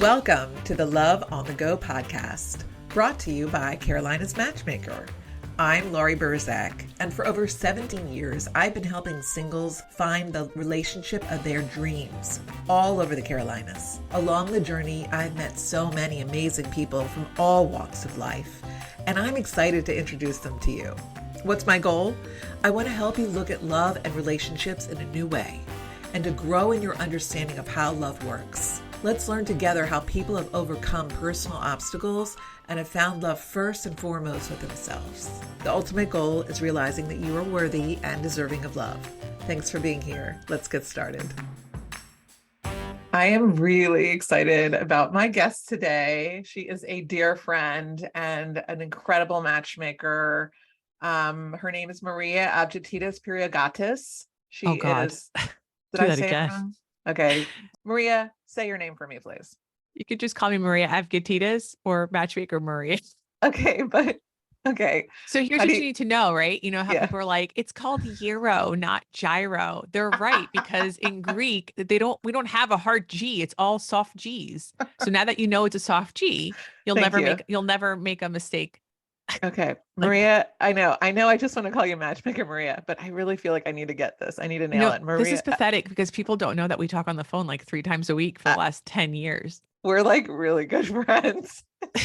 Welcome to the Love on the Go podcast, brought to you by Carolina's Matchmaker. I'm Laurie Burzak, and for over 17 years, I've been helping singles find the relationship of their dreams all over the Carolinas. Along the journey, I've met so many amazing people from all walks of life, and I'm excited to introduce them to you. What's my goal? I want to help you look at love and relationships in a new way, and to grow in your understanding of how love works. Let's learn together how people have overcome personal obstacles and have found love first and foremost with themselves. The ultimate goal is realizing that you are worthy and deserving of love. Thanks for being here. Let's get started. I am really excited about my guest today. She is a dear friend and an incredible matchmaker. Her name is Maria Avgitidis Pyrgiotakis. She is. Did I say it wrong? Okay. Maria, say your name for me, please. You could just call me Maria Avgitidis or Matchmaker Maria. Okay, but okay. So here's what you need to know, right? You know how people are like, it's called gyro, not gyro. They're right, because in Greek, we don't have a hard G. It's all soft G's. So now that you know it's a soft G, you'll never make a mistake. Okay. Maria, I know. I just want to call you Matchmaker Maria, but I really feel like I need to get this. I need to nail it. Maria, this is pathetic because people don't know that we talk on the phone like 3 times a week for the last 10 years. We're like really good friends.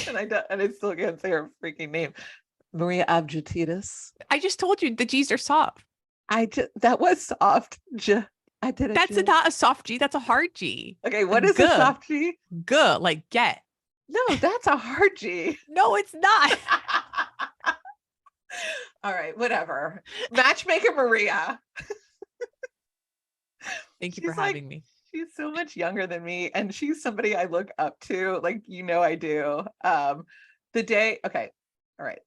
and I still can't say her freaking name. Maria Avgitidis. I just told you the G's are soft. That was soft. I did it. That's not a soft G. That's a hard G. Okay. What is a soft G? Good. Like get. No, that's a hard G. No, it's not. All right, whatever. Matchmaker Maria. Thank you for having me. She's so much younger than me, and she's somebody I look up to, like, I do. Okay, all right.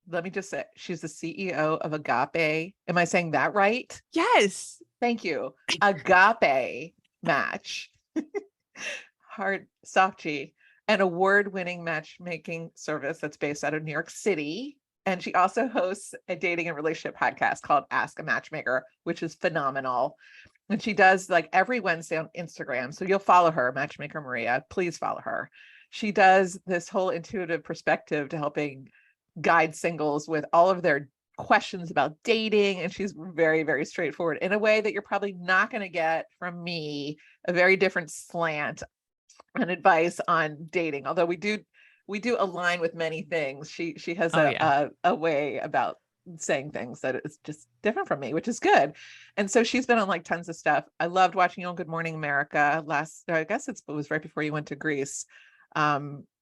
Let me just say, she's the CEO of Agape. Am I saying that right? Yes. Thank you. Agape Match. Hard, soft G. An award-winning matchmaking service that's based out of New York City. And she also hosts a dating and relationship podcast called Ask a Matchmaker, which is phenomenal. And she does like every Wednesday on Instagram. So you'll follow her, Matchmaker Maria. Please follow her. She does this whole intuitive perspective to helping guide singles with all of their questions about dating. And she's very, very straightforward in a way that you're probably not going to get from me, a very different slant and advice on dating. Although we do align with many things. She has a way about saying things that is just different from me, which is good. And so she's been on like tons of stuff. I loved watching you on Good Morning America I guess it was right before you went to Greece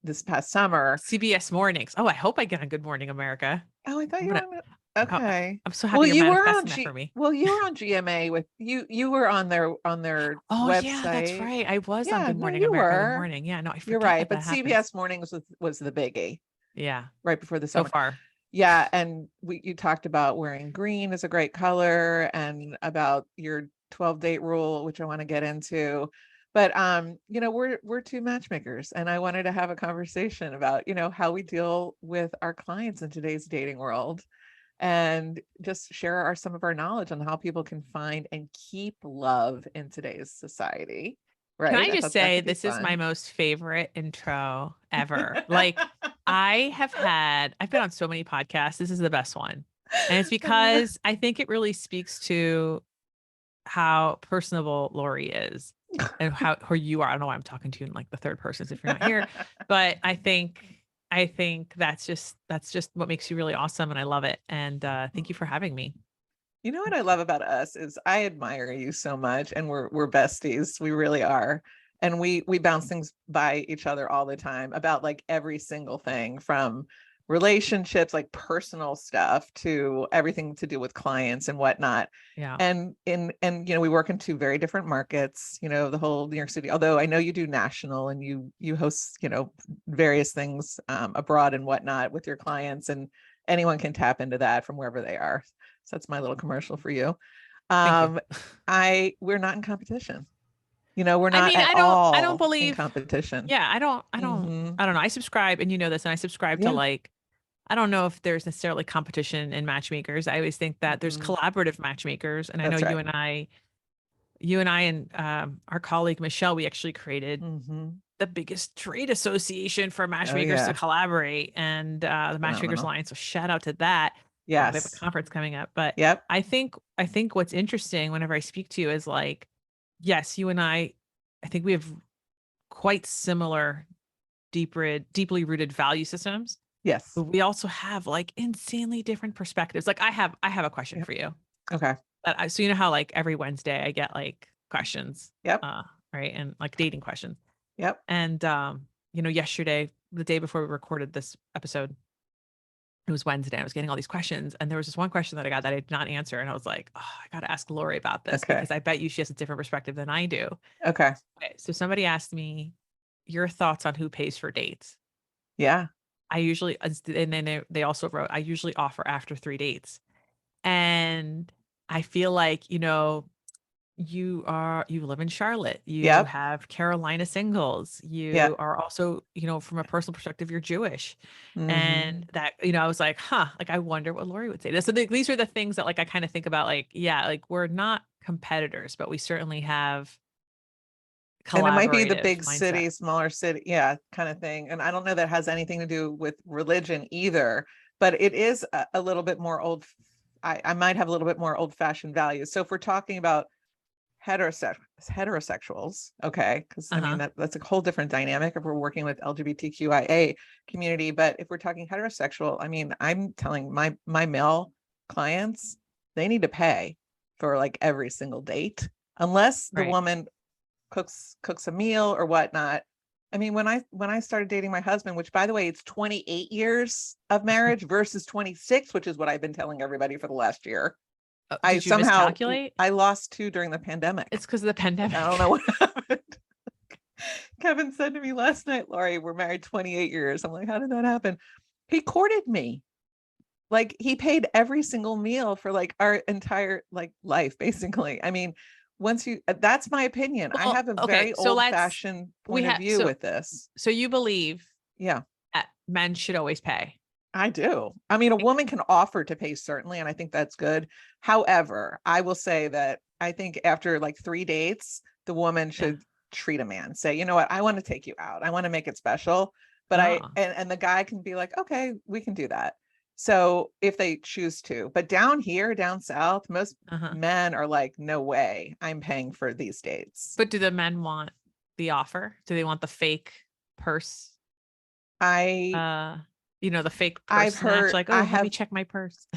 this past summer. CBS Mornings. Oh, I hope I get on Good Morning America. Oh, I thought you were on it. Okay. I'm so happy you're manifesting that for me. Well, you were on GMA with you were on their website. Yeah, that's right. I was on Good Morning America. Good morning. Yeah, no, I forgot. You're right. But CBS Mornings was the biggie. Yeah. Right before the summer. So far. Yeah. And you talked about wearing green is a great color and about your 12-date rule, which I want to get into. But we're two matchmakers, and I wanted to have a conversation about, how we deal with our clients in today's dating world. And just share some of our knowledge on how people can find and keep love in today's society. Right? Can I just say this is my most favorite intro ever. Like I've been on so many podcasts. This is the best one. And it's because I think it really speaks to how personable Laurie is and how you are. I don't know why I'm talking to you in like the third person if you're not here, but I think that's just what makes you really awesome. And I love it. And thank you for having me. You know what I love about us is I admire you so much, and we're besties. We really are. And we bounce things by each other all the time about like every single thing, from relationships, like personal stuff, to everything to do with clients and whatnot. Yeah. And we work in 2 very different markets, the whole New York City, although I know you do national and you host, various things abroad and whatnot with your clients, and anyone can tap into that from wherever they are. So that's my little commercial for you. We're not in competition. We're not I don't believe in competition. Yeah. I don't know. I subscribe, and this, and I subscribe to like, I don't know if there's necessarily competition in matchmakers. I always think that there's collaborative matchmakers. And I know you and I and our colleague, Michelle, we actually created the biggest trade association for matchmakers to collaborate, and the Matchmakers Alliance. So shout out to that. Yes. They have a conference coming up. But yep. I think what's interesting whenever I speak to you is like, yes, you and I think we have quite similar, deeply rooted value systems. Yes. But we also have like insanely different perspectives. Like I have a question for you. Okay. So you know how like every Wednesday I get like questions. Yep. Right. And like dating questions. Yep. And yesterday, the day before we recorded this episode, it was Wednesday. I was getting all these questions, and there was this one question that I got that I did not answer. And I was like, oh, I got to ask Laurie about this because I bet you she has a different perspective than I do. Okay. So somebody asked me your thoughts on who pays for dates. Yeah. I usually, and then they also wrote, I usually offer after 3 dates. And I feel like, you live in Charlotte, you have Carolina singles, you are also, from a personal perspective, you're Jewish. And that, I was like, like, I wonder what Laurie would say. So these are the things that like, I kind of think about, like, yeah, like we're not competitors, but we certainly have and it might be the big mindset. City, smaller city, kind of thing. And I don't know that has anything to do with religion either, but it is a little bit more I might have a little bit more old-fashioned values. So if we're talking about heterosexuals, okay, because I mean that's a whole different dynamic if we're working with LGBTQIA community. But if we're talking heterosexual, I mean, I'm telling my male clients, they need to pay for like every single date, unless the woman cooks a meal or whatnot. I mean, when I started dating my husband, which by the way, it's 28 years of marriage versus 26, which is what I've been telling everybody for the last year. I somehow miscalculate? I lost 2 during the pandemic. It's because of the pandemic. I don't know what happened. Kevin said to me last night, Laurie, we're married 28 years. I'm like, how did that happen? He courted me. Like he paid every single meal for like our entire like life, basically. I mean, that's my opinion. I have a very old-fashioned point of view with this. So you believe that men should always pay? I do. I mean, a woman can offer to pay, certainly, and I think that's good. However, I will say that I think after like 3 dates, the woman should treat a man, say, you know what, I want to take you out. I want to make it special. But and the guy can be like, okay, we can do that. So if they choose to. But down south, most men are like, no way, I'm paying for these dates. But do the men want the offer? Do they want the fake purse? The fake purse. I've heard, like, let me check my purse.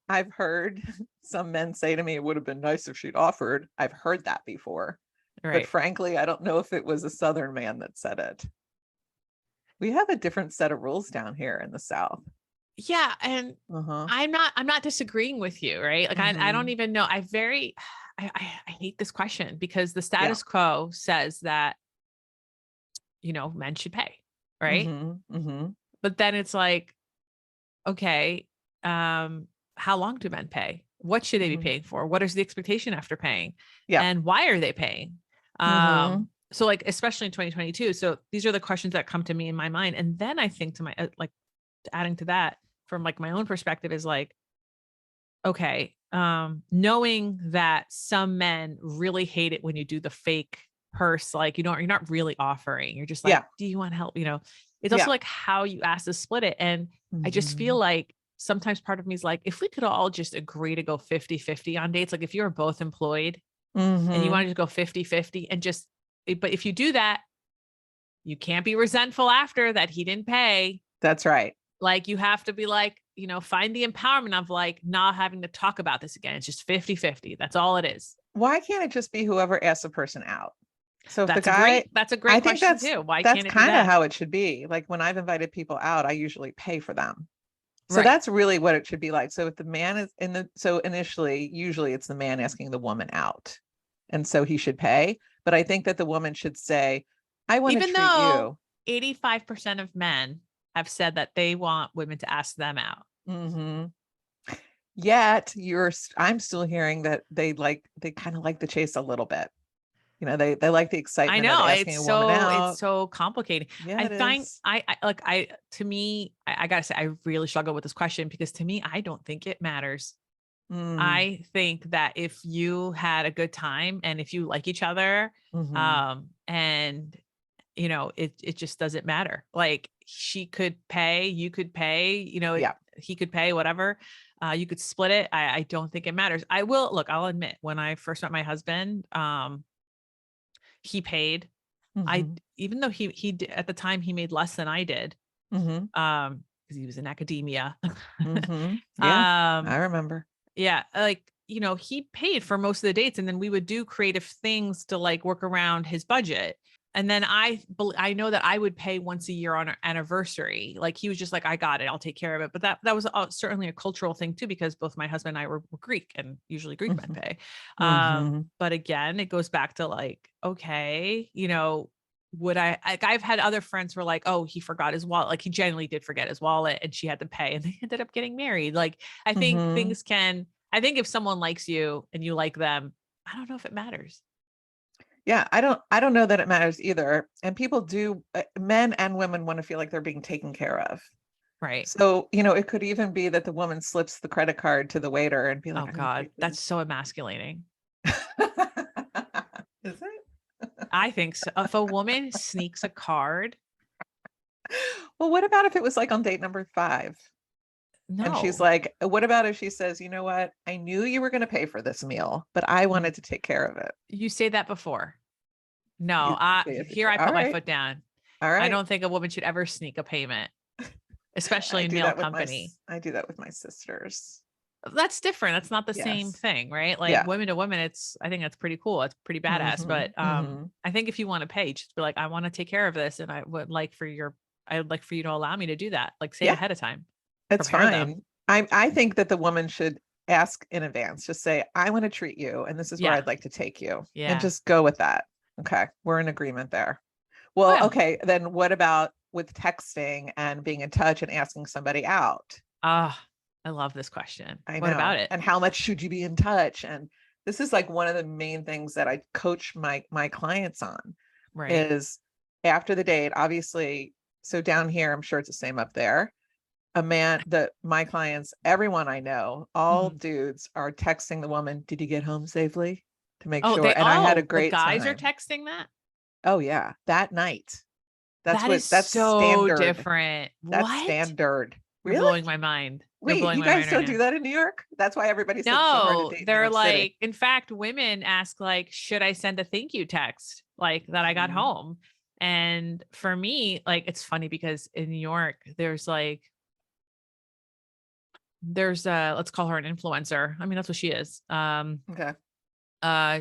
I've heard some men say to me, it would have been nice if she'd offered. I've heard that before. Right. But frankly, I don't know if it was a Southern man that said it. We have a different set of rules down here in the South. Yeah. And I'm not disagreeing with you, right? Like, I don't even know. I hate this question because the status quo says that, men should pay, right? But then it's like, okay, how long do men pay? What should they be paying for? What is the expectation after paying? Yeah. And why are they paying? So like, especially in 2022. So these are the questions that come to me in my mind. And then I think to my, adding to that from like my own perspective is like, okay, knowing that some men really hate it when you do the fake purse, like, you're not really offering. You're just like, do you want help? It's also like how you ask to split it. And I just feel like sometimes part of me is like, if we could all just agree to go 50-50 on dates, like if you're both employed and you want to just go 50-50 and just, but if you do that, you can't be resentful after that he didn't pay. That's right. Like you have to be like, find the empowerment of like not having to talk about this again. It's just 50-50. That's all it is. Why can't it just be whoever asks the person out? So if that's the guy, that's a great question too. Why can't it be that? That's kind of how it should be. Like when I've invited people out, I usually pay for them. So that's really what it should be like. So if the man is so initially, usually it's the man asking the woman out. And so he should pay. But I think that the woman should say, I want to treat you. 85% of men have said that they want women to ask them out. Yet I'm still hearing that they kind of like the chase a little bit. They like the excitement. I know, of asking a woman out. It's so complicated. Yeah, I find to me, I gotta say, I really struggle with this question because to me, I don't think it matters. I think that if you had a good time and if you like each other, and it just doesn't matter. Like she could pay, you could pay, he could pay, whatever. You could split it. I don't think it matters. I'll admit, when I first met my husband, he paid. Even though he did, at the time he made less than I did, because he was in academia. Yeah, I remember. Yeah. Like, he paid for most of the dates, and then we would do creative things to like work around his budget. And then I know that I would pay once a year on our anniversary. Like he was just like, I got it, I'll take care of it. But that was certainly a cultural thing too, because both my husband and I were Greek, and usually Greek men pay. But again, it goes back to like, okay, would I've had other friends who were like, oh, he forgot his wallet. Like he genuinely did forget his wallet, and she had to pay, and they ended up getting married. Like, I think I think if someone likes you and you like them, I don't know if it matters. Yeah, I don't know that it matters either. And people do, men and women want to feel like they're being taken care of. Right. So, it could even be that the woman slips the credit card to the waiter and be like, oh God, that's so emasculating. Is it? I think so. If a woman sneaks a card. Well, what about if it was like on date number 5? No. And she's like, what about if she says, you know what? I knew you were going to pay for this meal, but I wanted to take care of it. You say that before. No, here I put my foot down. All right. I don't think a woman should ever sneak a payment, especially in male company. I do that with my sisters. That's different. That's not the same thing, right? Like women to women, I think that's pretty cool. It's pretty badass. But I think if you want to pay, just be like, I want to take care of this, and I would like for you to allow me to do that. Like say ahead of time. It's fine. I think that the woman should ask in advance. Just say, I want to treat you, and this is where I'd like to take you. Yeah. And just go with that. Okay. We're in agreement there. Well, okay. Then what about with texting and being in touch and asking somebody out? I love this question. What about it? And how much should you be in touch? And this is like one of the main things that I coach my clients on, is after the date, obviously. So down here, I'm sure it's the same up there. My clients, everyone I know, all dudes are texting the woman, did you get home safely? To make sure. And I had a great time. Guys are texting that? Oh yeah. That night. That's so standard. Different. That's standard. You're blowing my mind. Wait, you guys don't do that in New York? That's why everybody says it's so hard to date. They're like, in fact, women ask like, should I send a thank you text like that I got home? And for me, like, it's funny because in New York, there's let's call her an influencer. I mean, that's what she is. Okay.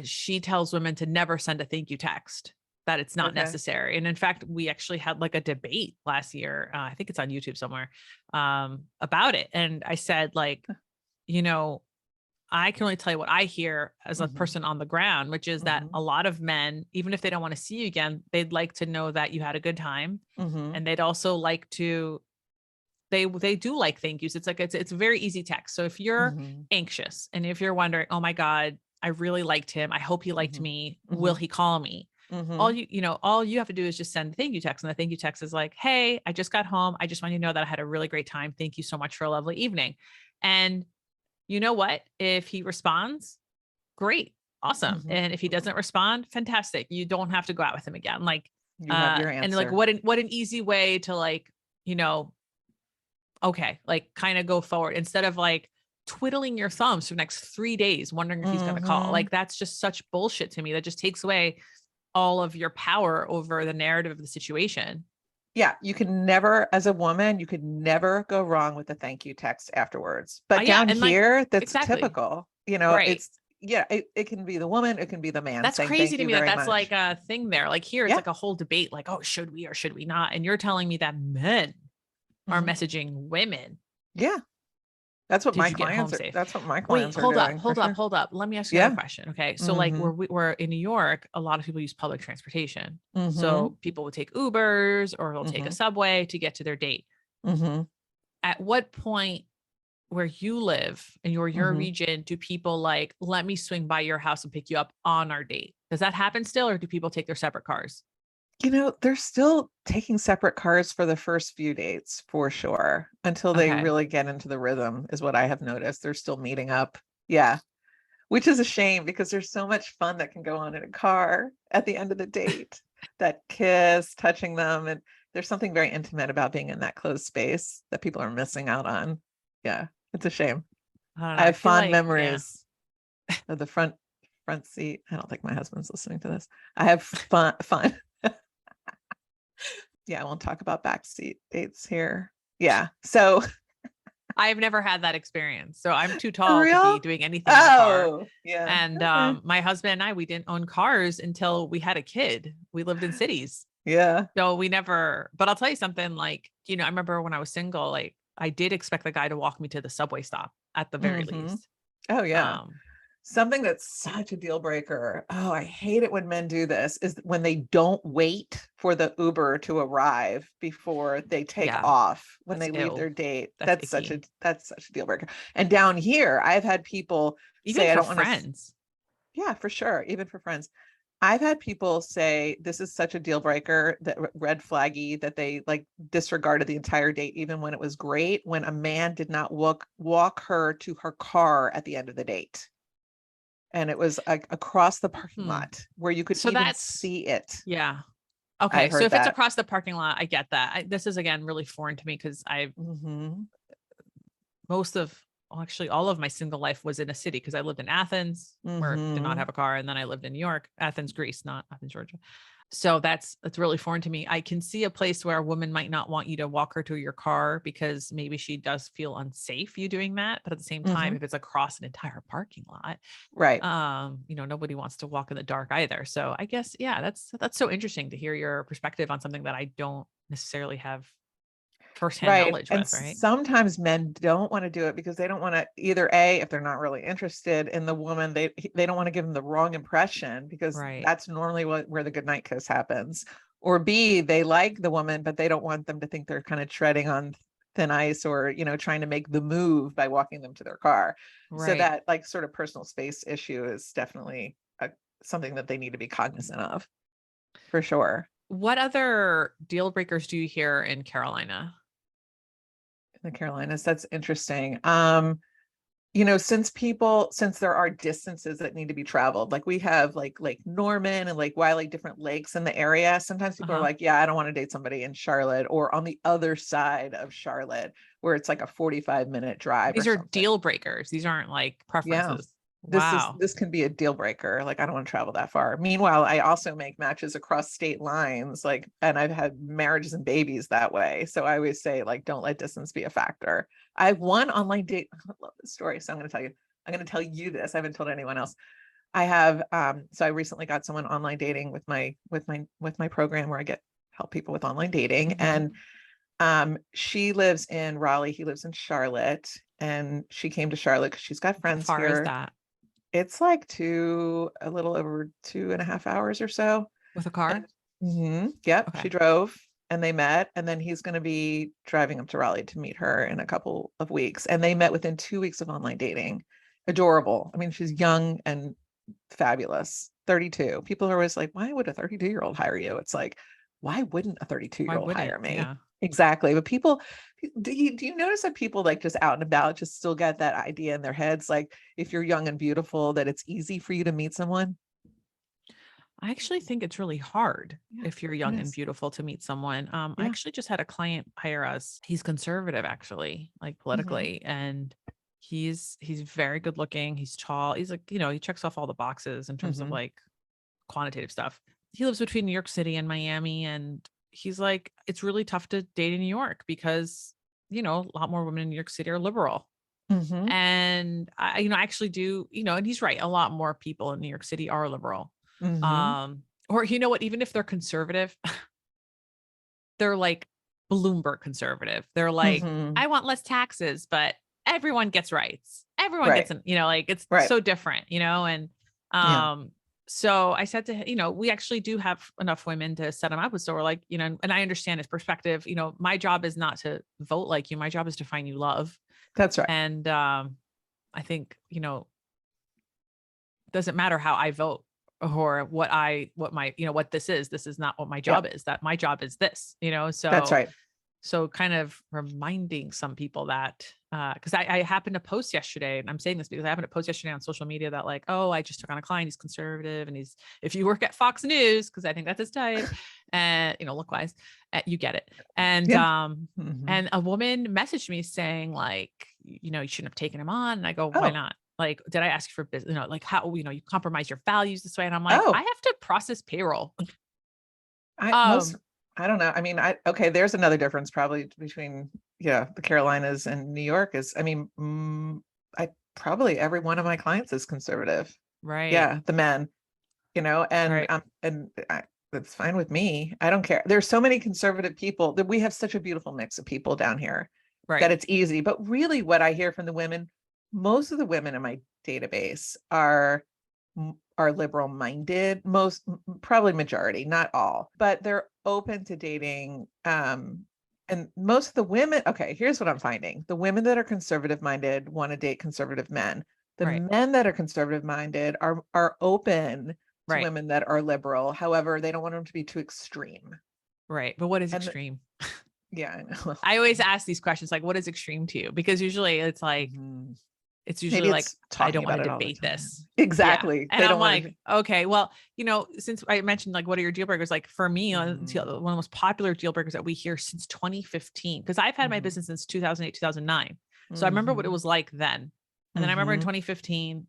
She tells women to never send a thank you text, that it's not necessary. And in fact, we actually had like a debate last year. I think it's on YouTube somewhere, about it. And I said, like, I can only tell you what I hear as a person on the ground, which is that a lot of men, even if they don't want to see you again, they'd like to know that you had a good time. And they'd also like to, they do like thank yous. It's like, it's a very easy text. So if you're anxious and if you're wondering, oh my God, I really liked him, I hope he liked me, will he call me? All you have to do is just send a thank you text. And the thank you text is like, hey, I just got home. I just want you to know that I had a really great time. Thank you so much for a lovely evening. And you know what? If he responds, great, awesome. And if he doesn't respond, fantastic. You don't have to go out with him again. Like, you have your answer. And like, what an easy way to like, okay, like kind of go forward instead of like twiddling your thumbs for the next 3 days, wondering if he's going to call. Like, that's just such bullshit to me. That just takes away all of your power over the narrative of the situation. Yeah. You can never, as a woman, you could never go wrong with a thank you text afterwards. But down here, like, that's typical, it's, it can be the woman, it can be the man. That's crazy to me that's like a thing there. Like here, it's like a whole debate, like, oh, should we or should we not? And you're telling me that men are messaging women. Yeah. That's what my clients are. That's what my clients are doing. Hold up. Let me ask you a question. Okay. So like we're in New York, a lot of people use public transportation. So people will take Ubers or they'll take a subway to get to their date. At what point where you live in your region, do people like, let me swing by your house and pick you up on our date? Does that happen still? Or do people take their separate cars? They're still taking separate cars for the first few dates for sure, until they really get into the rhythm, is what I have noticed. They're still meeting up. Yeah. Which is a shame because there's so much fun that can go on in a car at the end of the date. that kiss, touching them. And there's something very intimate about being in that closed space that people are missing out on. Yeah, it's a shame. I don't know. I have feel fond like, memories of the front seat. I don't think my husband's listening to this. I have fun. Yeah, I won't talk about backseat dates here. Yeah. So I've never had that experience. So I'm too for tall to real? be doing anything in the car. Oh, yeah. And Okay. my husband and I, we didn't own cars until we had a kid. We lived in cities. Yeah. So we never, but I'll tell you something, like, I remember when I was single, like I did expect the guy to walk me to the subway stop at the very least. Oh, yeah. Um, Something that's such a deal breaker. Oh, I hate it when men do this, is when they don't wait for the Uber to arrive before they take Yeah, off when that's they leave ew. their date. That's That's icky. such a deal breaker. And down here, I've had people Even say, I for don't want to. friends. Yeah, for sure. Even for friends. I've had people say this is such a deal breaker, that red flaggy, that they like disregarded the entire date, even when it was great, when a man did not walk her to her car at the end of the date. And it was across the parking lot where you could So even that's, see it. yeah. I've Okay. So heard if it's that. across the parking lot, I get that. This is again really foreign to me because actually all of my single life was in a city because I lived in Athens where I did not have a car. And then I lived in New York, Athens, Greece, not Athens, Georgia. So that's really foreign to me. I can see a place where a woman might not want you to walk her to your car because maybe she does feel unsafe you doing that. But at the same time, if it's across an entire parking lot, Right. nobody wants to walk in the dark either. So I guess, yeah, that's so interesting to hear your perspective on something that I don't necessarily have firsthand Right. knowledge And with, right? sometimes men don't want to do it because they don't want to, either A, if they're not really interested in the woman, they don't want to give them the wrong impression, because Right. that's normally where the good night kiss happens. Or B, they like the woman, but they don't want them to think they're kind of treading on thin ice, or, trying to make the move by walking them to their car. So Right. that like sort of personal space issue is definitely something that they need to be cognizant of, for sure. What other deal breakers do you hear in Carolina? The Carolinas, that's interesting. Since there are distances that need to be traveled, like we have like Lake Norman and Lake Wiley, different lakes in the area. Sometimes people are like, yeah, I don't want to date somebody in Charlotte or on the other side of Charlotte where it's like a 45-minute drive. These or are something. Deal breakers. These aren't like preferences. Wow. This can be a deal breaker. Like, I don't want to travel that far. Meanwhile, I also make matches across state lines, and I've had marriages and babies that way. So I always say, like, don't let distance be a factor. I have one online date. I love this story. So I'm going to tell you this. I haven't told anyone else. I have, so I recently got someone online dating with my program where I help people with online dating. And she lives in Raleigh. He lives in Charlotte, and she came to Charlotte because she's got friends How far here. is that? It's like a little over 2.5 hours or so. With a car? Yep. Okay. She drove and they met, and then he's going to be driving up to Raleigh to meet her in a couple of weeks. And they met within 2 weeks of online dating. Adorable. I mean, she's young and fabulous. 32. People are always like, why would a 32-year-old hire you? It's like, why wouldn't a 32-year-old hire me? Yeah. Exactly. But people, do you notice that people like just out and about just still get that idea in their heads? Like, if you're young and beautiful, that it's easy for you to meet someone? I actually think it's really hard if you're young and is. beautiful to meet someone. I actually just had a client hire us. He's conservative, actually, like politically, and he's very good looking. He's tall. He's like, he checks off all the boxes in terms of like quantitative stuff. He lives between New York City and Miami, and he's like, it's really tough to date in New York because, a lot more women in New York City are liberal. And I actually do, and he's right. A lot more people in New York City are liberal. Or you know what, even if they're conservative, they're like Bloomberg conservative. They're like, I want less taxes, but everyone gets rights. Everyone gets, like, it's so different, and, so I said to him, we actually do have enough women to set him up with. So we're like, and I understand his perspective. My job is not to vote like you. My job is to find you love. That's right. And, I think, doesn't matter how I vote or what this is not what my job is. That my job is this, so that's right. So kind of reminding some people that, because I happened to post yesterday, and I'm saying this because I happened to post yesterday on social media that like, oh, I just took on a client. He's conservative, and if you work at Fox News, because I think that's his type, and look wise, you get it. And and a woman messaged me saying like, you shouldn't have taken him on. And I go, why not? Like, did I ask you for business? Like how, you compromise your values this way. And I'm like, I have to process payroll. I don't know. I mean, there's another difference probably between, the Carolinas and New York is, probably every one of my clients is conservative. Right. Yeah. The men, and, right. That's fine with me. I don't care. There's so many conservative people that we have such a beautiful mix of people down here that it's easy. But really what I hear from the women, most of the women in my database are liberal minded, probably majority, not all, but they're open to dating. And most of the women, here's what I'm finding. The women that are conservative minded want to date conservative men. The men that are conservative minded are open to women that are liberal. However, they don't want them to be too extreme. Right. But what is extreme? Yeah, I know. I always ask these questions, like, what is extreme to you? Because usually it's like, it's usually like, I don't want to debate this. Exactly. Yeah. And I'm like, okay, well, since I mentioned like, what are your deal breakers? Like for me, one of the most popular deal breakers that we hear since 2015, because I've had my business since 2008, 2009. So I remember what it was like then. And then I remember in 2015,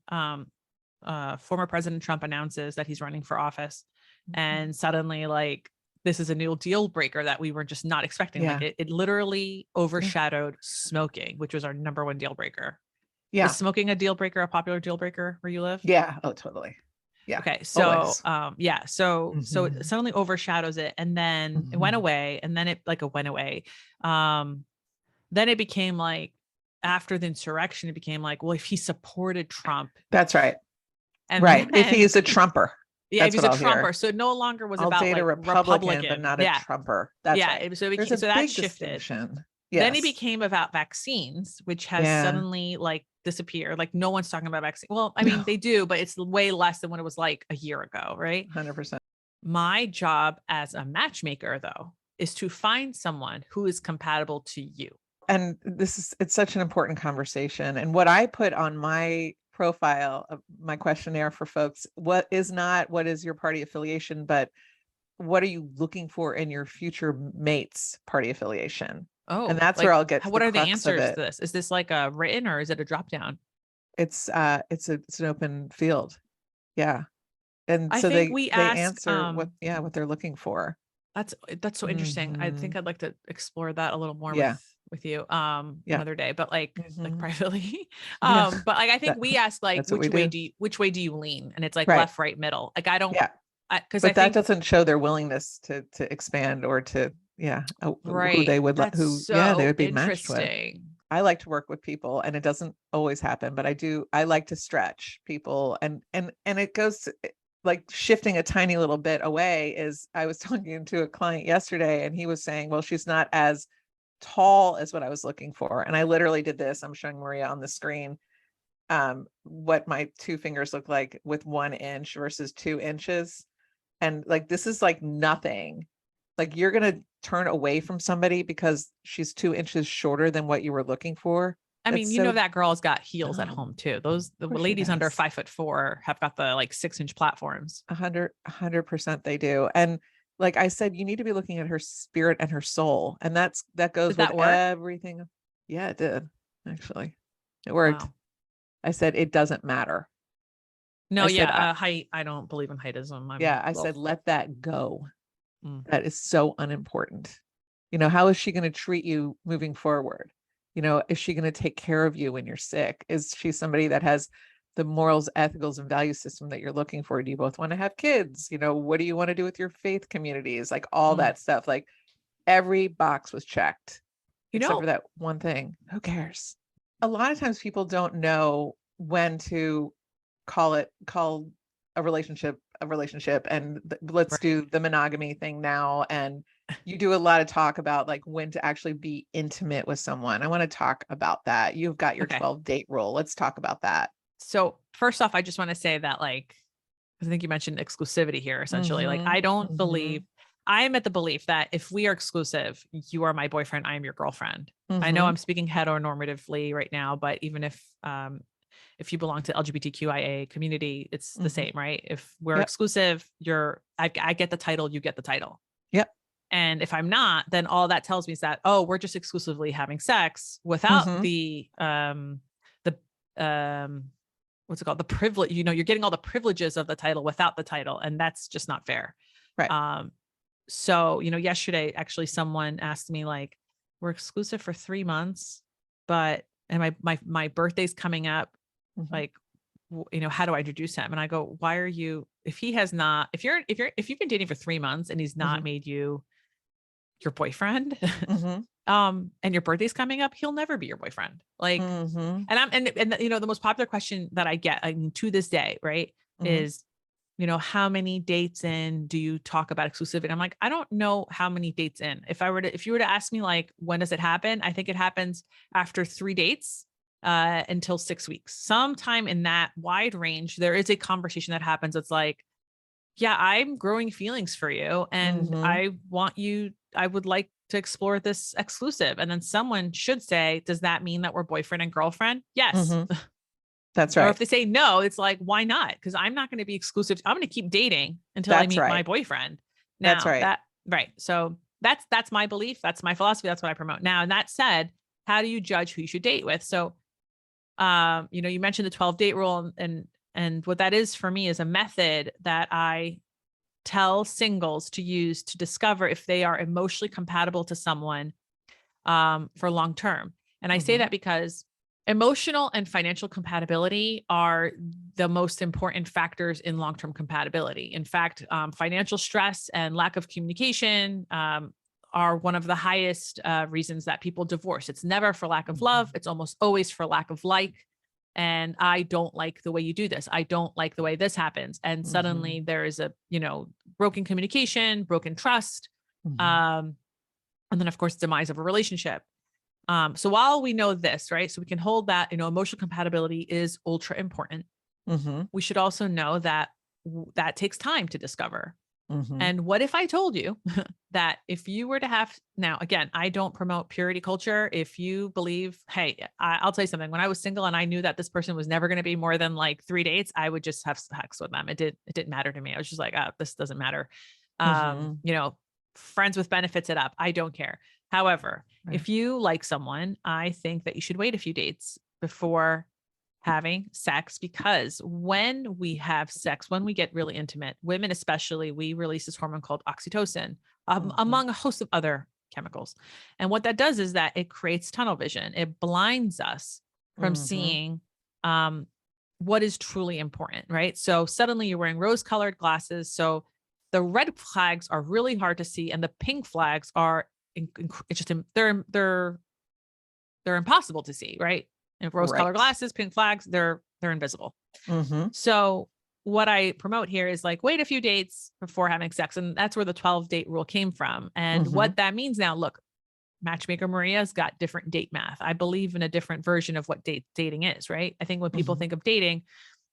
former President Trump announces that he's running for office. And suddenly like, this is a new deal breaker that we were just not expecting. Yeah. Like it literally overshadowed smoking, which was our number one deal breaker. Yeah. Is smoking a deal breaker, a popular deal breaker where you live? Yeah. Oh, totally. Yeah. Okay. So, so it suddenly overshadows it. And then it went away. And then it went away. Then it became like, after the insurrection, it became like, well, if he supported Trump. That's right. And then, if he's a Trumper. Yeah, if he's a Trumper. So it no longer was about like a Republican, but not a Trumper. That's right. So that shifted. Yes. Then he became about vaccines, which has suddenly like disappeared. Like no one's talking about vaccine. Well, I mean, they do, but it's way less than what it was like a year ago, right? 100%. My job as a matchmaker, though, is to find someone who is compatible to you. And it's such an important conversation. And what I put on my profile of my questionnaire for folks, what is your party affiliation, but what are you looking for in your future mate's party affiliation? Oh, and that's where I'll get to what are the answers to this? Is this like a written or is it a drop down? It's an open field. Yeah. And I so think they answer what they're looking for. That's so interesting. I think I'd like to explore that a little more with you another day, but like privately. But like I think we ask like which way do you lean? And it's like left, right, middle. Like I don't because that doesn't show their willingness to expand or to who they would they would be matched with. I like to work with people and it doesn't always happen, but I like to stretch people and it goes like shifting a tiny little bit away. Is I was talking to a client yesterday and he was saying, well, she's not as tall as what I was looking for. And I literally did this. I'm showing Maria on the screen what my two fingers look like with 1 inch versus 2 inches. And like, this is like nothing. Like you're going to turn away from somebody because she's 2 inches shorter than what you were looking for. I mean, that girl's got heels at home too. The ladies under 5'4" have got the like 6-inch platforms. 100% they do. And like I said, you need to be looking at her spirit and her soul. And that goes with everything. Yeah, it did. Actually, it worked. Wow. I said, it doesn't matter. No, height. I don't believe in heightism. I said, let that go. That is so unimportant. How is she going to treat you moving forward? Is she going to take care of you when you're sick? Is she somebody that has the morals, ethicals, and value system that you're looking for? Do you both want to have kids? What do you want to do with your faith communities? Like all that stuff, like every box was checked, except for that one thing. Who cares? A lot of times people don't know when to call a relationship and let's do the monogamy thing now. And you do a lot of talk about like when to actually be intimate with someone. I want to talk about that. You've got your 12 date rule. Let's talk about that. So first off, I just want to say that like, I think you mentioned exclusivity here, essentially. Like, I don't believe, I'm at the belief that if we are exclusive, you are my boyfriend, I am your girlfriend. Mm-hmm. I know I'm speaking heteronormatively right now, but even if you belong to LGBTQIA community, it's the same, right? If we're exclusive, I get the title, you get the title. Yep. And if I'm not, then all that tells me is that, oh, we're just exclusively having sex without the what's it called? The privilege, you're getting all the privileges of the title without the title. And that's just not fair. Right. So, yesterday, actually someone asked me like, we're exclusive for 3 months, and my birthday's coming up. Like, how do I introduce him? And I go, why are you, if you've been dating for 3 months and he's not made you your boyfriend, and your birthday's coming up, he'll never be your boyfriend. Like, and the most popular question that I get, to this day, right, is, how many dates in do you talk about exclusivity? And I'm like, I don't know how many dates in. If you were to ask me, like, when does it happen? I think it happens after 3 dates, until 6 weeks, sometime in that wide range. There is a conversation that happens. It's like, yeah, I'm growing feelings for you. And I would like to explore this exclusive. And then someone should say, does that mean that we're boyfriend and girlfriend? Yes. That's right. Or if they say no, it's like, why not? Because I'm not going to be exclusive. I'm going to keep dating until I meet my boyfriend. Now, that's right. Right. So that's my belief. That's my philosophy. That's what I promote. Now, and that said, how do you judge who you should date with? So, you mentioned the 12 date rule, and what that is for me is a method that I tell singles to use to discover if they are emotionally compatible to someone, for long term. And I say that because emotional and financial compatibility are the most important factors in long-term compatibility. In fact, financial stress and lack of communication, are one of the highest reasons that people divorce. It's never for lack of love. It's almost always for lack of like. And I don't like the way you do this. I don't like the way this happens. And suddenly there is a, broken communication, broken trust. And then of course, demise of a relationship. So while we know this, right, so we can hold that, emotional compatibility is ultra important. We should also know that that takes time to discover. And what if I told you that if you were to have, now, again, I don't promote purity culture. If you believe, hey, I'll tell you something, when I was single and I knew that this person was never going to be more than like 3 dates, I would just have sex with them. It didn't matter to me. I was just like, oh, this doesn't matter. Friends with benefits it up. I don't care. However, if you like someone, I think that you should wait a few dates before having sex, because when we have sex, when we get really intimate, women especially, we release this hormone called oxytocin, among a host of other chemicals. And what that does is that it creates tunnel vision. It blinds us from seeing what is truly important, right? So suddenly you're wearing rose-colored glasses. So the red flags are really hard to see, and the pink flags are it's just they're impossible to see, right? And rose-colored glasses, pink flags, they're invisible. So what I promote here is like, wait a few dates before having sex. And that's where the 12 date rule came from. And what that means now, look, Matchmaker Maria's got different date math. I believe in a different version of what dating is, right? I think when people think of dating,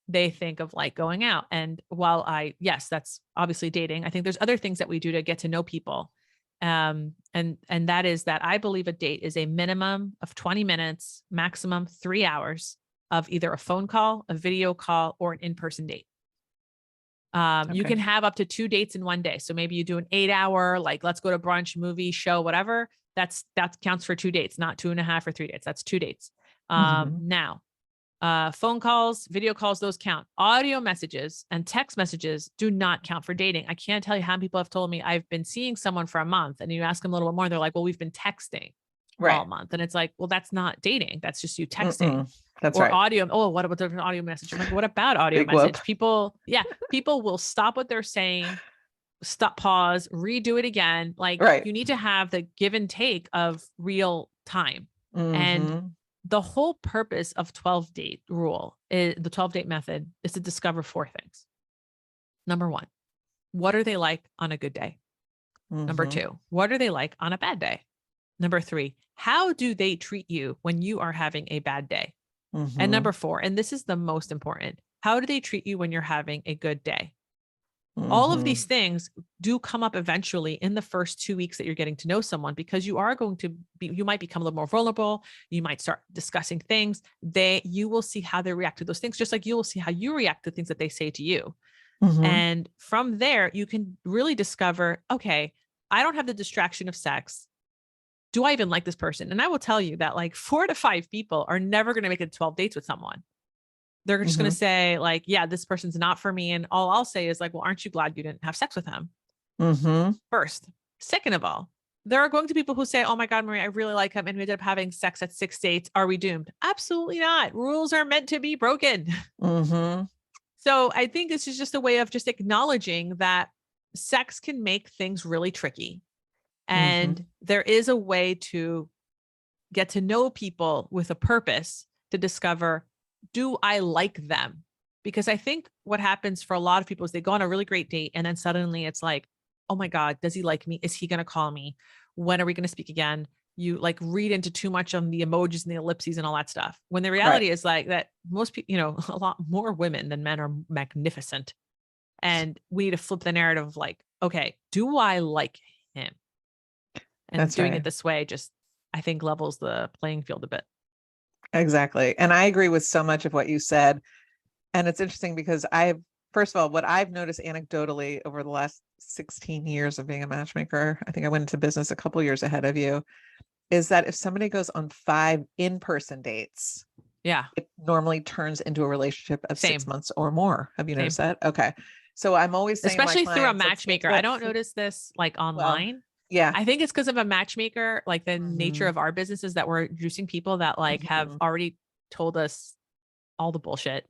they think of like going out. And while yes, that's obviously dating, I think there's other things that we do to get to know people. And that is that I believe a date is a minimum of 20 minutes, maximum 3 hours of either a phone call, a video call, or an in-person date. You can have up to 2 dates in one day. So maybe you do an 8-hour, like, let's go to brunch, movie, show, whatever. That counts for 2 dates, not 2.5 or 3 dates. That's 2 dates. Now, phone calls, video calls, those count. Audio messages and text messages do not count for dating. I can't tell you how many people have told me I've been seeing someone for a month, and you ask them a little bit more, they're like, well, we've been texting all month. And it's like, well, that's not dating. That's just you texting. That's or right. audio. Oh, what about an audio message? I'm like, what about audio message? People will stop what they're saying, stop, pause, redo it again. Like you need to have the give and take of real time. And the whole purpose of 12 date rule is the 12 date method is to discover 4 things. Number 1, what are they like on a good day? Number 2, what are they like on a bad day? Number 3, how do they treat you when you are having a bad day? And number 4, and this is the most important, how do they treat you when you're having a good day? All of these things do come up eventually in the first 2 weeks that you're getting to know someone, because you are going to be, you might become a little more vulnerable. You might start discussing things. You will see how they react to those things, just like you will see how you react to things that they say to you. And from there, you can really discover, okay, I don't have the distraction of sex. Do I even like this person? And I will tell you that like 4 to 5 people are never going to make it 12 dates with someone. They're just going to say like, yeah, this person's not for me. And all I'll say is like, well, aren't you glad you didn't have sex with him? First. Second of all, there are going to be people who say, oh my God, Maria, I really like him, and we ended up having sex at 6 dates. Are we doomed? Absolutely not. Rules are meant to be broken. So I think this is just a way of just acknowledging that sex can make things really tricky. And there is a way to get to know people with a purpose to discover, do I like them? Because I think what happens for a lot of people is they go on a really great date, and then suddenly it's like, oh my God, does he like me? Is he going to call me? When are we going to speak again? You like read into too much on the emojis and the ellipses and all that stuff. When the reality is like that most people, a lot more women than men are magnificent. And we need to flip the narrative of like, okay, do I like him? And doing it this way just, I think, levels the playing field a bit. Exactly. And I agree with so much of what you said. And it's interesting because first of all, what I've noticed anecdotally over the last 16 years of being a matchmaker, I think I went into business a couple of years ahead of you, is that if somebody goes on 5 in-person dates, it normally turns into a relationship of 6 months or more. Have you noticed that? Okay. So I'm always saying, especially through a matchmaker. I don't notice this like online. I think it's because of a matchmaker, like the nature of our business is that we're introducing people that like have already told us all the bullshit.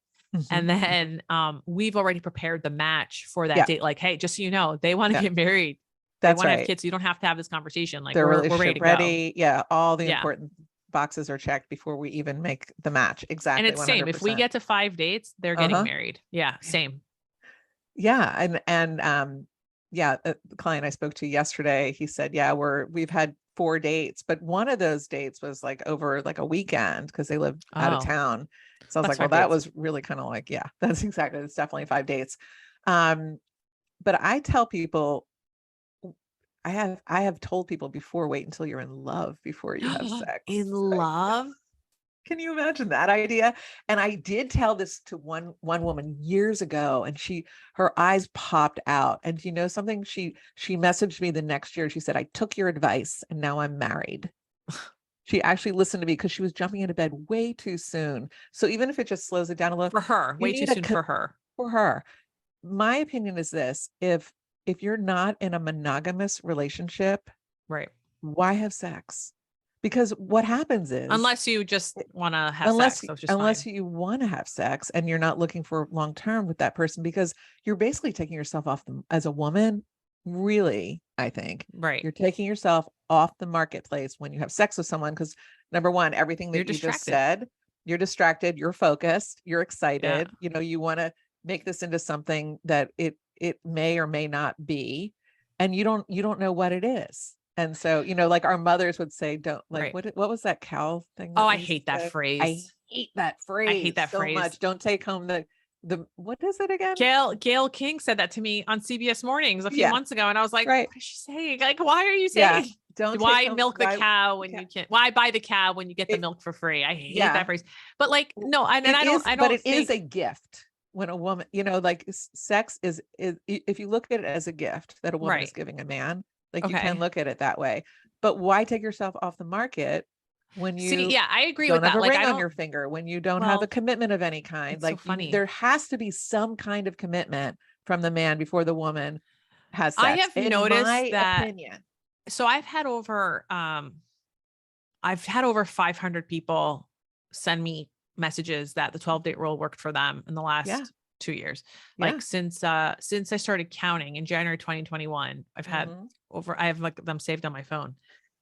And then we've already prepared the match for that date. Like, hey, just so you know, they want to get married. They want to have kids. So you don't have to have this conversation. Like we're ready to go. Yeah. All the important boxes are checked before we even make the match. Exactly. And it's 100%. Same. If we get to 5 dates, they're getting married. Yeah. Same. Yeah. And the client I spoke to yesterday, he said, we've had 4 dates, but one of those dates was like over like a weekend because they lived out of town. So I was like, well, that was really kind of like, that's exactly, it's definitely 5 dates. But I tell people, I have told people before, wait until you're in love before you have sex. In love? Can you imagine that idea? And I did tell this to one woman years ago, and her eyes popped out. And you know something? She messaged me the next year. She said, I took your advice and now I'm married. She actually listened to me because she was jumping into bed way too soon. So even if it just slows it down a little. For her, way too soon for her. For her. My opinion is this: if you're not in a monogamous relationship, right, why have sex? Because what happens is, unless you just want to have sex, unless you want to have sex and you're not looking for long term with that person, because you're basically taking yourself off as a woman. Really, I think you're taking yourself off the marketplace when you have sex with someone, because number one, everything that you just said, you're distracted, you're focused, you're excited. You want to make this into something that it may or may not be, and you don't know what it is. And so, like our mothers would say, don't like, what was that cow thing? Oh, I hate that phrase. I hate that phrase so much. Don't take home the, what is it again? Gail King said that to me on CBS Mornings a few months ago. And I was like, what is she saying? Like, why are you saying, why milk the cow when you can't, why buy the cow when you get the milk for free? I hate that phrase, but like, no, I don't, but it is a gift. When a woman, like sex is, if you look at it as a gift that a woman is giving a man, like you can look at it that way, but why take yourself off the market when you I agree don't with have that. a ring on your finger, when you don't have a commitment of any kind. Like there has to be some kind of commitment from the man before the woman has sex. I have noticed that. Opinion. So I've had over 500 people send me messages that the 12-date rule worked for them in the last 2 years. Like since I started counting in January 2021, I've had I have like them saved on my phone.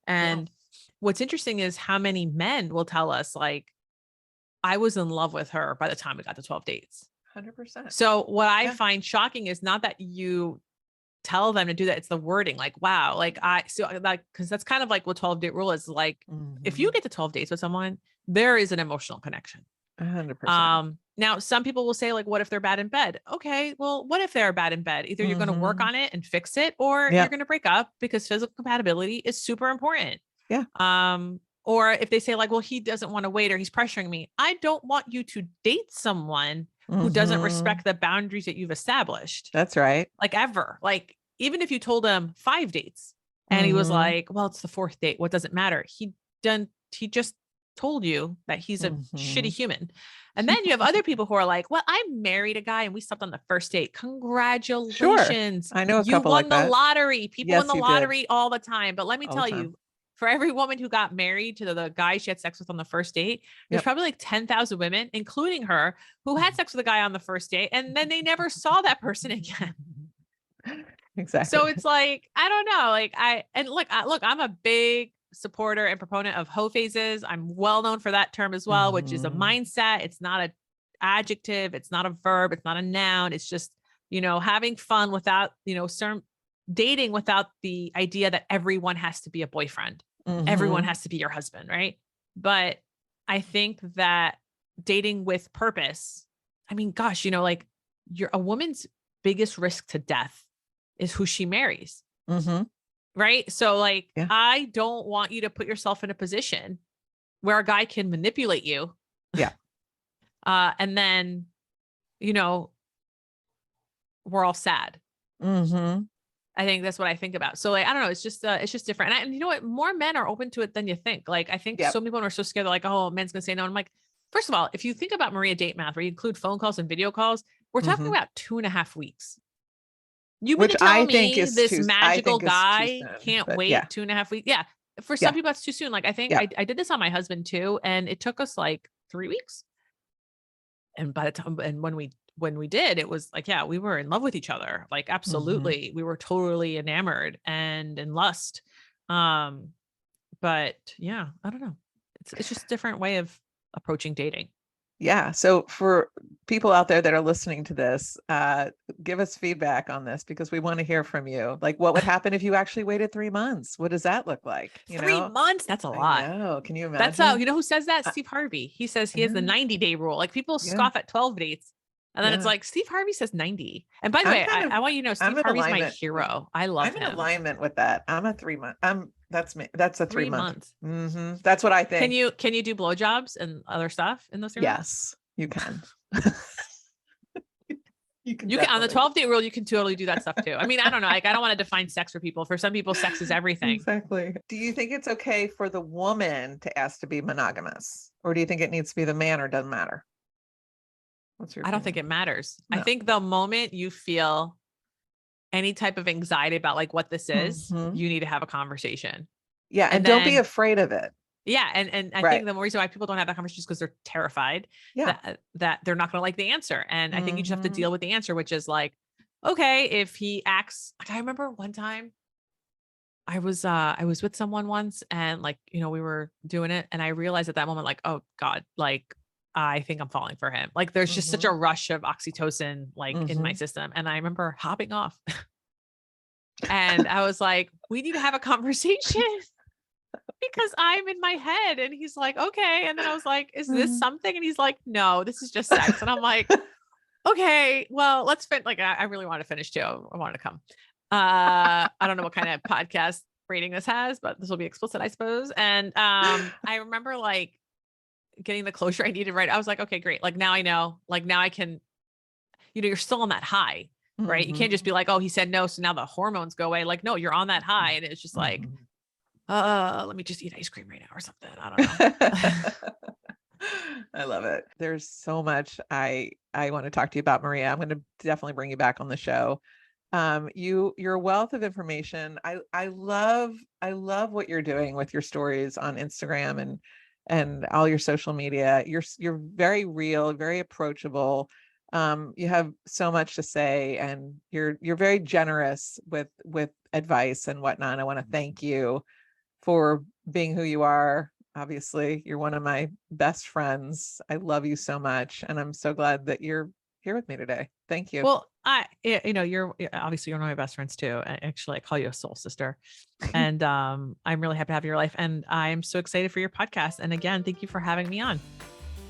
And what's interesting is how many men will tell us like, I was in love with her by the time we got to 12 dates. 100%. So what I find shocking is not that you tell them to do that. It's the wording, like, wow. Cause that's kind of like what 12-date rule is like. If you get to 12 dates with someone, there is an emotional connection. 100%. Now some people will say like, what if they're bad in bed? Okay, well, what if they're bad in bed? Either you're going to work on it and fix it, or you're going to break up, because physical compatibility is super important. Yeah. Or if they say like, well, he doesn't want to wait, or he's pressuring me. I don't want you to date someone who doesn't respect the boundaries that you've established. That's right. Like ever. Like, even if you told him 5 dates and he was like, well, it's the 4th date, what does it matter? He just told you that he's a shitty human. And then you have other people who are like, well, I married a guy and we slept on the first date. Congratulations. Sure. I know a couple like that. You won the lottery. People win the lottery all the time. But let me tell you, for every woman who got married to the guy she had sex with on the first date, there's probably like 10,000 women, including her, who had sex with a guy on the first date, and then they never saw that person again. Exactly. So it's like, I don't know. Like look, I'm a big supporter and proponent of hoe phases. I'm well known for that term as well, which is a mindset. It's not an adjective. It's not a verb. It's not a noun. It's just, having fun without, dating without the idea that everyone has to be a boyfriend. Everyone has to be your husband. Right. But I think that dating with purpose, I mean, gosh, like a woman's biggest risk to death is who she marries. Right. So like, I don't want you to put yourself in a position where a guy can manipulate you. Yeah. And then, we're all sad. I think that's what I think about. So like, I don't know. It's just different. And you know what? More men are open to it than you think. Like, I think so many people are so scared. They're like, oh, men's going to say no. And I'm like, first of all, if you think about Maria date math, where you include phone calls and video calls, we're talking about 2.5 weeks. You mean to tell me this magical guy can't wait 2.5 weeks? Yeah. For some people, that's too soon. Like, I think I did this on my husband too. And it took us like 3 weeks. And by the time, and when we did, it was like, we were in love with each other. Like, absolutely. We were totally enamored and in lust. But yeah, I don't know. It's just a different way of approaching dating. Yeah. So for people out there that are listening to this, give us feedback on this, because we want to hear from you. Like, what would happen if you actually waited 3 months? What does that look like? 3 months? That's a lot. I know. Can you imagine? That's how, who says that? Steve Harvey. He says he has the 90-day rule. Like, people scoff at 12 dates. And then it's like, Steve Harvey says 90. And by the way, I want you to know, Steve Harvey's my hero. I love him. I'm in alignment with that. I'm a 3 month. That's me. That's a 3 month. That's what I think. Can you do blowjobs and other stuff in those 3 months? Yes, you can. You can on the 12-date rule, you can totally do that stuff too. I mean, I don't know. Like, I don't want to define sex for people. For some people, sex is everything. Exactly. Do you think it's okay for the woman to ask to be monogamous, or do you think it needs to be the man, or doesn't matter? What's your opinion? I don't think it matters. No. I think the moment you feel any type of anxiety about like what this is, you need to have a conversation. Yeah. And don't be afraid of it. Yeah. And I think the more reason why people don't have that conversation is because they're terrified that they're not going to like the answer. And I think you just have to deal with the answer, which is like, okay, if he acts like, I remember one time I was with someone once, and like, we were doing it, and I realized at that moment, like, oh God, like, I think I'm falling for him. Like, there's just such a rush of oxytocin, like in my system. And I remember hopping off and I was like, we need to have a conversation because I'm in my head. And he's like, okay. And then I was like, is this something? And he's like, no, this is just sex. And I'm like, okay, well, let's fit. Like, I really want to finish too. I wanted to come. I don't know what kind of podcast rating this has, but this will be explicit, I suppose. And I remember like getting the closure I needed, right? I was like, okay, great. Like, now I know, like, now I can, you're still on that high, right? You can't just be like, oh, he said no, so now the hormones go away. Like, no, you're on that high. And it's just like, let me just eat ice cream right now or something. I don't know. I love it. There's so much I want to talk to you about, Maria. I'm going to definitely bring you back on the show. You're a wealth of information. I love what you're doing with your stories on Instagram and all your social media. You're very real, very approachable. You have so much to say, and you're very generous with advice and whatnot. I want to thank you for being who you are. Obviously, you're one of my best friends. I love you so much, and I'm so glad that you're here with me today. Thank you. Well, you're obviously one of my best friends too. Actually, I call you a soul sister, and I'm really happy to have your life. And I'm so excited for your podcast. And again, thank you for having me on.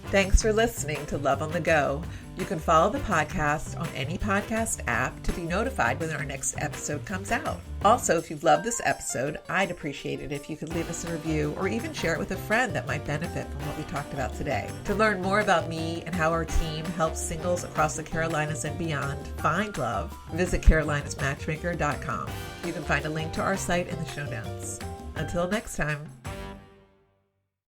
Thanks for listening to Love on the Go. You can follow the podcast on any podcast app to be notified when our next episode comes out. Also, if you've loved this episode, I'd appreciate it if you could leave us a review or even share it with a friend that might benefit from what we talked about today. To learn more about me and how our team helps singles across the Carolinas and beyond find love, visit carolinasmatchmaker.com. You can find a link to our site in the show notes. Until next time.